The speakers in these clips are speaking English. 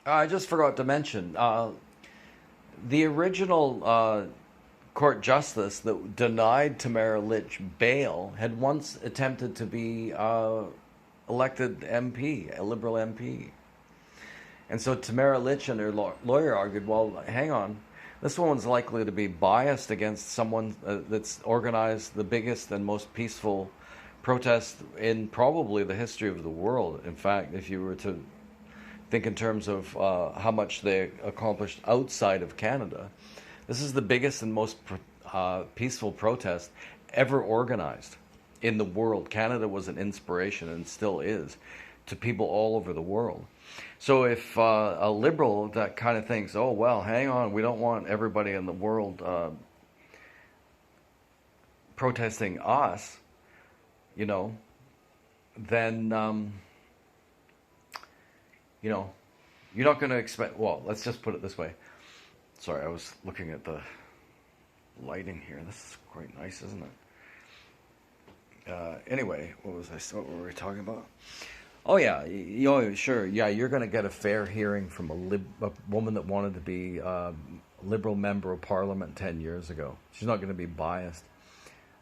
I just forgot to mention the original court justice that denied Tamara Lich bail had once attempted to be elected MP, a Liberal MP. And so Tamara Lich and her lawyer argued, well, hang on, this woman's likely to be biased against someone that's organized the biggest and most peaceful protest in probably the history of the world. In fact, if you were to think in terms of how much they accomplished outside of Canada, this is the biggest and most peaceful protest ever organized in the world. Canada was an inspiration and still is to people all over the world. So if a liberal that kind of thinks, oh, well, hang on, we don't want everybody in the world protesting us, you know, then, you know, you're not going to expect, well, let's just put it this way. Sorry, I was looking at the lighting here. This is quite nice, isn't it? Anyway, what were we talking about? Oh yeah, sure. Yeah, you're going to get a fair hearing from a woman that wanted to be a Liberal member of Parliament 10 years ago. She's not going to be biased.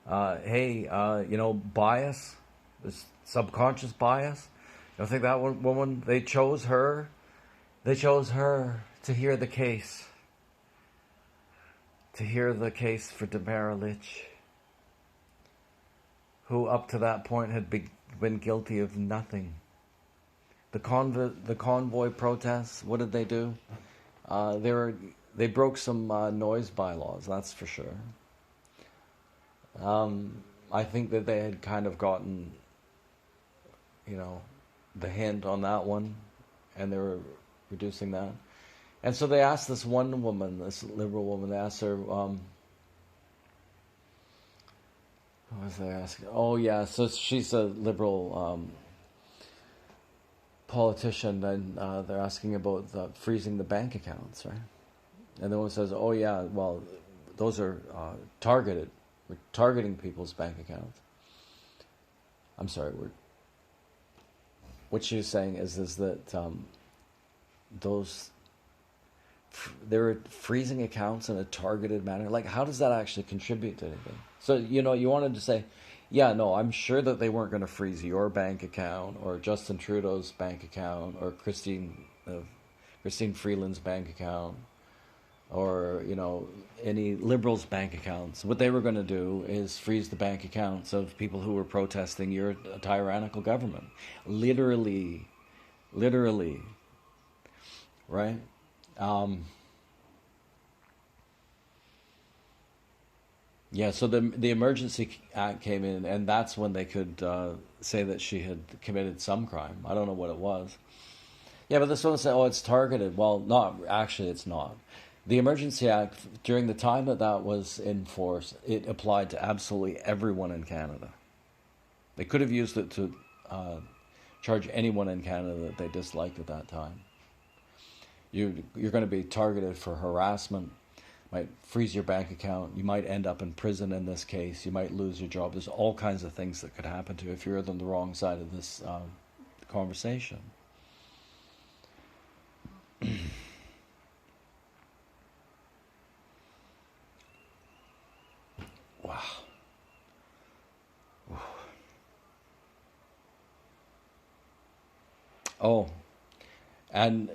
Hey, bias, this subconscious bias. You don't think that woman? They chose her. They chose her to hear the case. To hear the case for Tamara Lich, who up to that point had been guilty of nothing. The convoy protests, what did they do? They broke some noise bylaws, that's for sure. I think that they had kind of gotten, the hint on that one, and they were reducing that. And so they asked this one woman, this Liberal woman, they asked her, what was they asking? Oh yeah, so she's a Liberal politician, and they're asking about freezing the bank accounts, right? And the one says, "Oh yeah, well, those are targeted. We're targeting people's bank accounts." I'm sorry. What she's saying is that those they're freezing accounts in a targeted manner. Like, how does that actually contribute to anything? So you wanted to say, yeah, no, I'm sure that they weren't going to freeze your bank account or Justin Trudeau's bank account or Christine Freeland's bank account or any Liberals' bank accounts. What they were going to do is freeze the bank accounts of people who were protesting your tyrannical government. Literally, right? Yeah, so the Emergency Act came in, and that's when they could say that she had committed some crime. I don't know what it was. Yeah, but this one said, oh, it's targeted. Well, not actually, it's not. The Emergency Act, during the time that was in force, it applied to absolutely everyone in Canada. They could have used it to charge anyone in Canada that they disliked at that time. You're going to be targeted for harassment, might freeze your bank account, you might end up in prison in this case, you might lose your job. There's all kinds of things that could happen to you if you're on the wrong side of this conversation. Wow. Oh, and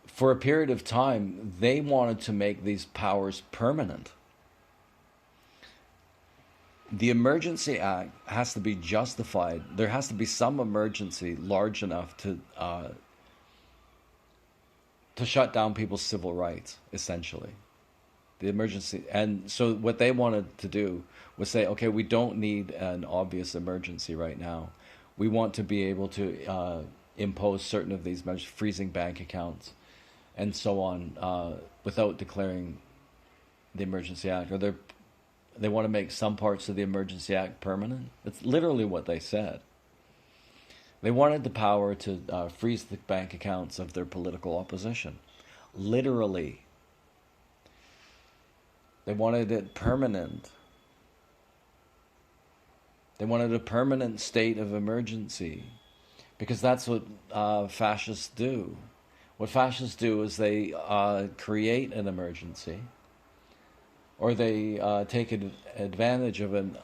for a period of time, they wanted to make these powers permanent. The Emergency Act has to be justified. There has to be some emergency large enough to shut down people's civil rights, essentially. The emergency, and so what they wanted to do was say, okay, we don't need an obvious emergency right now. We want to be able to impose certain of these measures, freezing bank accounts, and so on, without declaring the Emergency Act. Or they want to make some parts of the Emergency Act permanent. It's literally what they said. They wanted the power to freeze the bank accounts of their political opposition. Literally. They wanted it permanent. They wanted a permanent state of emergency. Because that's what fascists do. What fascists do is they create an emergency, or they take advantage of an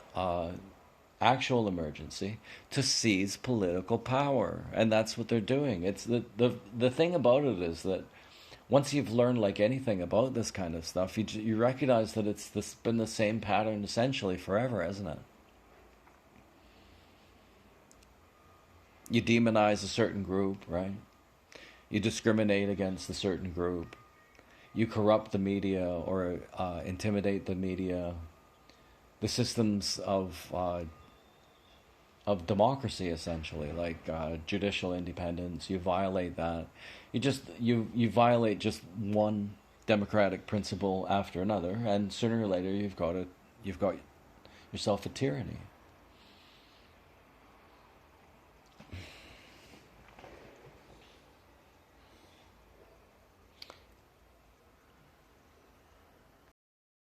actual emergency to seize political power, and that's what they're doing. It's the thing about it is that once you've learned like anything about this kind of stuff, you recognize that been the same pattern essentially forever, hasn't it? You demonize a certain group, right? You discriminate against a certain group. You corrupt the media or intimidate the media. The systems of democracy, essentially, like judicial independence, you violate that. You violate just one democratic principle after another, and sooner or later you've got yourself a tyranny.